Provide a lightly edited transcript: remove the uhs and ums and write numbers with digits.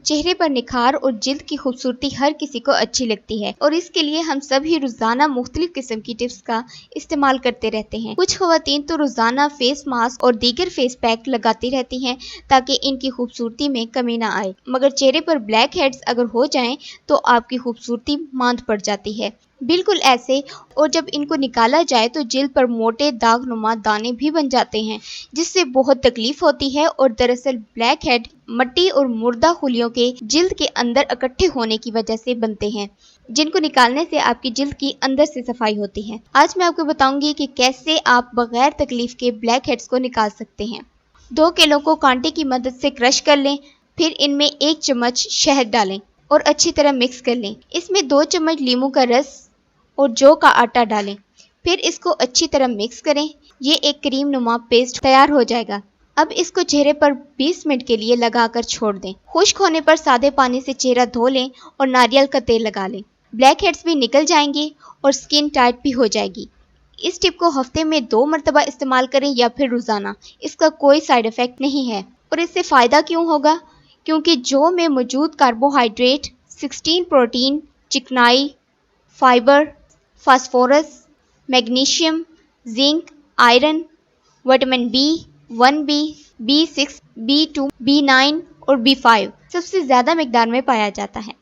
चेहरे पर निखार और जिल्द की खूबसूरती हर किसी को अच्छी लगती है और इसके लिए हम सभी रोजाना मुख्तलिफ किस्म की टिप्स का इस्तेमाल करते रहते हैं। कुछ ख़वातीन तो रोजाना फेस मास्क और दीगर फेस पैक लगाती रहती हैं ताकि इनकी खूबसूरती में कमी ना आए, मगर चेहरे पर ब्लैक हेड्स अगर हो जाएं तो आपकी खूबसूरती मांद पड़ जाती है। बिल्कुल ऐसे, और जब इनको निकाला जाए तो जिल्द पर मोटे दागनुमा दाने भी बन जाते हैं जिससे बहुत तकलीफ होती है और दरअसल ब्लैक हेड मट्टी और मुर्दा खुलियों के जिल्द के अंदर इकट्ठे होने की वजह से बनते हैं, जिनको निकालने से आपकी जिल्द की अंदर से सफाई होती है। आज मैं आपको बताऊंगी कि कैसे आप बगैर तकलीफ के ब्लैक हेड्स को निकाल सकते हैं। 2 केलों को कांटे की मदद से क्रश कर लें, फिर इनमें 1 चम्मच शहद डालें और अच्छी तरह मिक्स कर लें। इसमें 2 चम्मच नींबू का रस और जौ का आटा डालें, फिर इसको अच्छी तरह मिक्स करें। ये एक क्रीम नुमा पेस्ट तैयार हो जाएगा। अब इसको चेहरे पर 20 मिनट के लिए लगाकर छोड़ दें। खुश्क होने पर सादे पानी से चेहरा धो लें और नारियल का तेल लगा लें। ब्लैक हेड्स भी निकल जाएंगे और स्किन टाइट भी हो जाएगी। इस टिप को हफ्ते में 2 मरतबा इस्तेमाल करें या फिर रोजाना। इसका कोई साइड इफेक्ट नहीं है। और इससे फायदा क्यों होगा? क्योंकि जौ में मौजूद कार्बोहाइड्रेट, 16 प्रोटीन, चिकनाई, fibre, phosphorus, magnesium, zinc, iron, vitamin B 1B, B6, B2, B9 और B5 सबसे ज्यादा मिकदार में पाया जाता है।